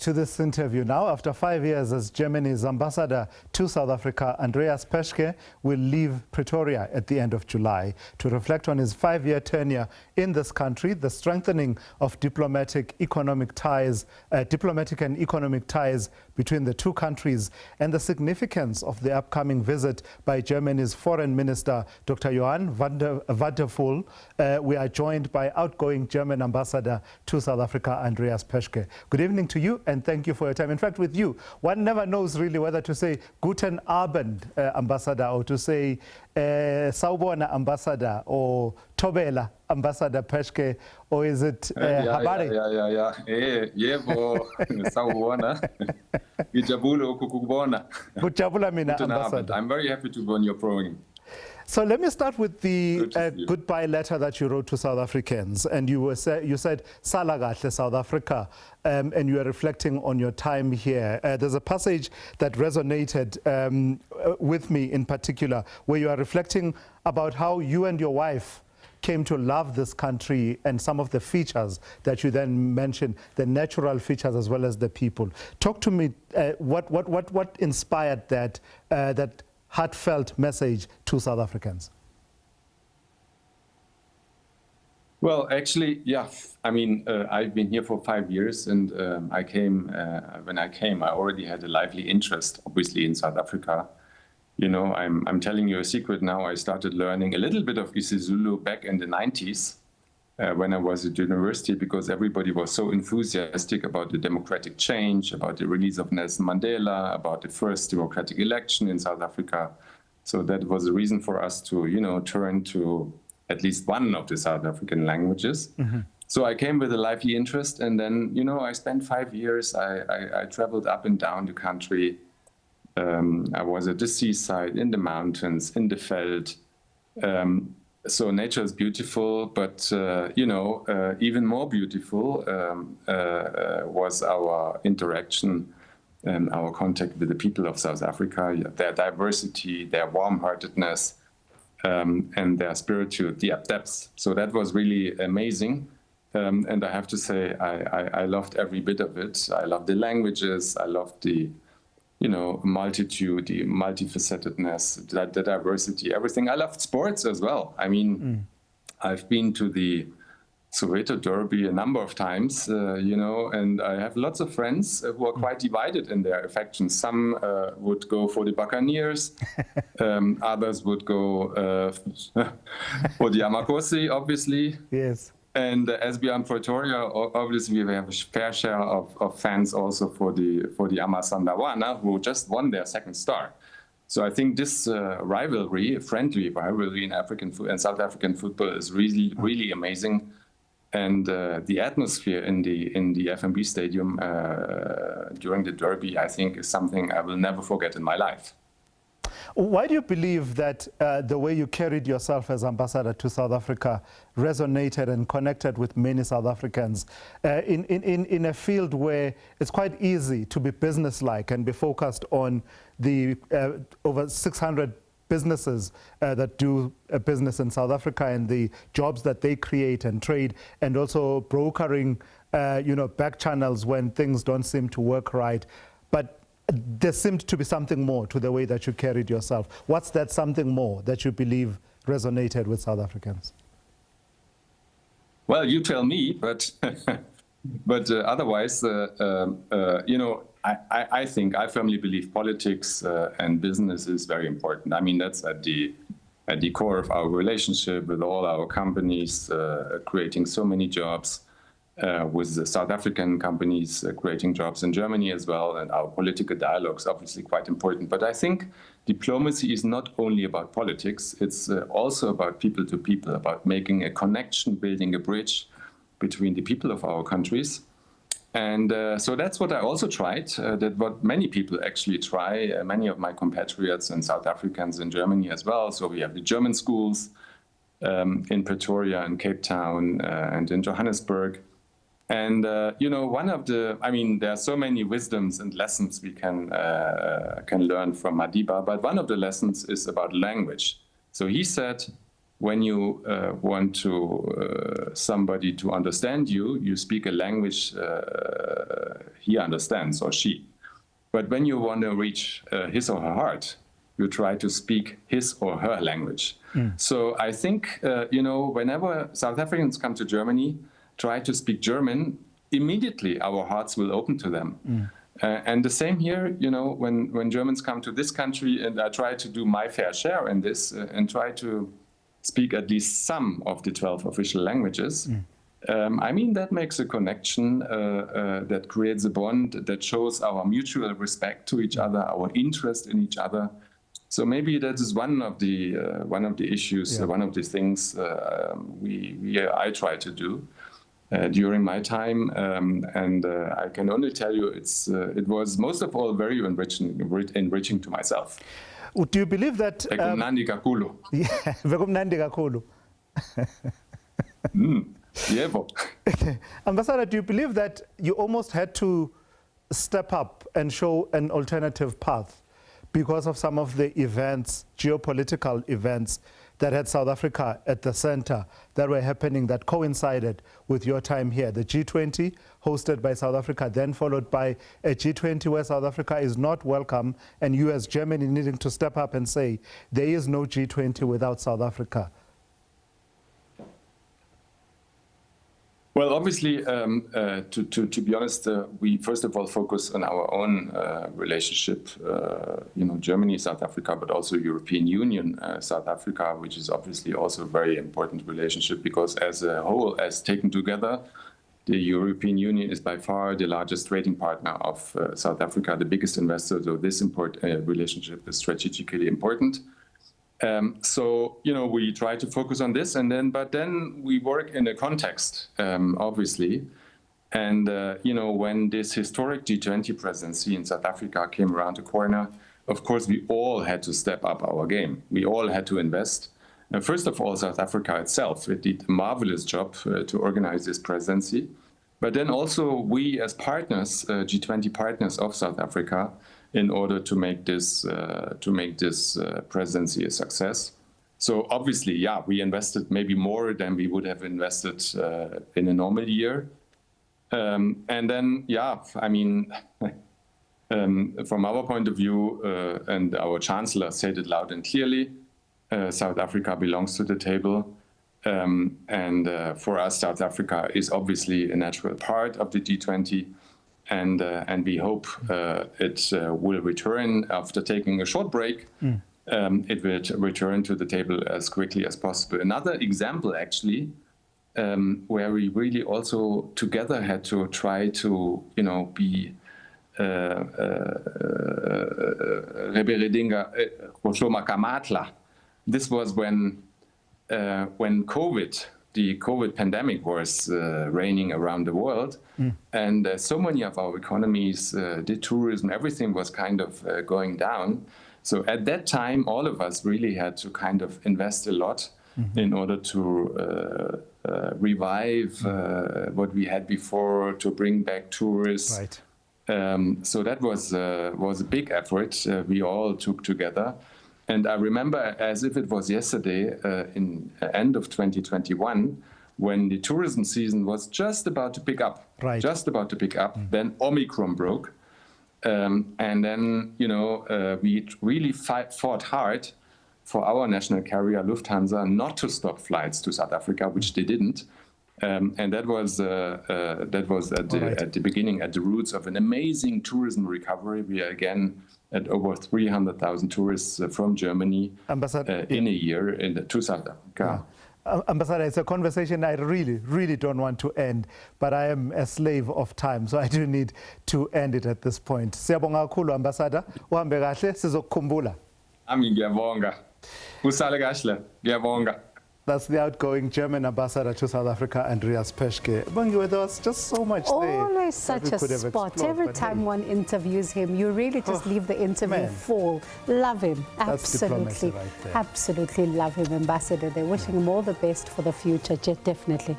to this interview now. After 5 years as Germany's ambassador to South Africa, Andreas Peschke will leave Pretoria at the end of July to reflect on his 5-year tenure in this country, the strengthening of diplomatic and economic ties between the two countries, and the significance of the upcoming visit by Germany's Foreign Minister, Dr. Johann Wadephul. We are joined by outgoing German ambassador to South Africa, Andreas Peschke. Good evening to you, and thank you for your time. In fact, with you, one never knows really whether to say Guten Abend, ambassador, or to say Sawubona, ambassador, or Tobela, ambassador Peschke, or is it Habari? Yebo, Sawubona. Ngijabule ukukubona. Gujabula mina, ambassador. I'm very happy to be on your program. So let me start with the goodbye letter that you wrote to South Africans, and you said "Sala kahle South Africa," and you are reflecting on your time here. There's a passage that resonated with me in particular, where you are reflecting about how you and your wife came to love this country and some of the features that you then mentioned, the natural features as well as the people. Talk to me. What inspired that heartfelt message to South Africans? Well, actually, yeah. I mean, I've been here for 5 years, and when I came, I already had a lively interest, obviously, in South Africa. You know, I'm telling you a secret now. I started learning a little bit of isiZulu back in the 90s when I was at university, because everybody was so enthusiastic about the democratic change, about the release of Nelson Mandela, about the first democratic election in South Africa. So that was a reason for us to, you know, turn to at least one of the South African languages. Mm-hmm. So I came with a lively interest, and then, you know, I spent 5 years. I traveled up and down the country. I was at the seaside, in the mountains, in the veld. So nature is beautiful, but, you know, even more beautiful was our interaction and our contact with the people of South Africa, their diversity, their warm-heartedness, and their spiritual depths. So that was really amazing. And I have to say, I loved every bit of it. I loved the languages. I loved the, you know, multitude, the multifacetedness, the diversity, everything. I loved sports as well. I mean, I've been to the Soweto Derby a number of times, you know, and I have lots of friends who are quite divided in their affections. Some would go for the Buccaneers, others would go for the Amakosi, obviously. Yes. And as we are in Pretoria, obviously we have a fair share of fans also for the Amasandawana, who just won their second star. So I think this rivalry, friendly rivalry in South African football is really amazing. And the atmosphere in the FNB Stadium during the Derby, I think, is something I will never forget in my life. Why do you believe that the way you carried yourself as ambassador to South Africa resonated and connected with many South Africans in a field where it's quite easy to be businesslike and be focused on the over 600 businesses that do business in South Africa and the jobs that they create and trade, and also brokering, you know, back channels when things don't seem to work right? But there seemed to be something more to the way that you carried yourself. What's that something more that you believe resonated with South Africans? Well, you tell me, but otherwise, you know, I think, I firmly believe politics and business is very important. I mean, that's at the core of our relationship with all our companies, creating so many jobs. With the South African companies creating jobs in Germany as well, and our political dialogues obviously quite important. But I think diplomacy is not only about politics, it's also about people to people, about making a connection, building a bridge between the people of our countries. And so that's what I also tried, that what many people actually try, many of my compatriots and South Africans in Germany as well. So we have the German schools in Pretoria and Cape Town and in Johannesburg. And, you know, I mean, there are so many wisdoms and lessons we can learn from Madiba, but one of the lessons is about language. So he said, when you want to somebody to understand you, you speak a language he understands, or she. But when you want to reach his or her heart, you try to speak his or her language. So I think, whenever South Africans come to Germany, try to speak German, immediately our hearts will open to them. And the same here, when Germans come to this country, and I try to do my fair share in this and try to speak at least some of the 12 official languages. That makes a connection, that creates a bond, that shows our mutual respect to each other, our interest in each other. So maybe that is one of the issues, one of the things I try to do during my time, and I can only tell you it was most of all very enriching to myself. Do you believe that? Bekumnandi kakhulu. Yeah, bekumnandi kakhulu. Yebo. Ambassador, do you believe that you almost had to step up and show an alternative path because of some of the events, geopolitical events, that had South Africa at the center, that were happening, that coincided with your time here? The G20 hosted by South Africa, then followed by a G20 where South Africa is not welcome, and you as Germany needing to step up and say, there is no G20 without South Africa. Well, obviously, to be honest, we first of all focus on our own relationship, Germany, South Africa, but also European Union, South Africa, which is obviously also a very important relationship, because as a whole, as taken together, the European Union is by far the largest trading partner of South Africa, the biggest investor. So this relationship is strategically important. So we try to focus on this, but then we work in a context, obviously. And when this historic G20 presidency in South Africa came around the corner, of course, we all had to step up our game. We all had to invest. First of all, South Africa itself, it did a marvelous job to organize this presidency. But then also we as partners, G20 partners of South Africa, in order to make this presidency a success. So obviously, we invested maybe more than we would have invested in a normal year. And then, from our point of view, and our chancellor said it loud and clearly, South Africa belongs to the table. And for us, South Africa is obviously a natural part of the G20. And we hope it will return after taking a short break. It will return to the table as quickly as possible. Another example, actually, where we really also together had to try to, be this was when the COVID pandemic was reigning around the world. And so many of our economies, the tourism, everything was kind of going down. So at that time, all of us really had to kind of invest a lot in order to revive what we had before, to bring back tourists. Right. So that was a big effort we all took together. And I remember as if it was yesterday, in end of 2021, when the tourism season was just about to pick up, then Omicron broke. And then, we really fought hard for our national carrier, Lufthansa, not to stop flights to South Africa, which they didn't. And that was at the beginning, at the roots of an amazing tourism recovery. We are again at over 300,000 tourists from Germany in a year to South Africa. Ambassador, it's a conversation I really, really don't want to end, but I am a slave of time, so I do need to end it at this point. Siyabonga kakhulu, Ambassador. Uhambe kahle, sizokukhumbula. Ami ngiyabonga. Usale kahle, ngiyabonga. That's the outgoing German ambassador to South Africa, Andreas Peschke. Bungi, there was just so much there. Always such a spot. Every time one interviews him, you really just leave the interview full. Love him. Absolutely. Right, absolutely love him, Ambassador. They're wishing him all the best for the future, definitely.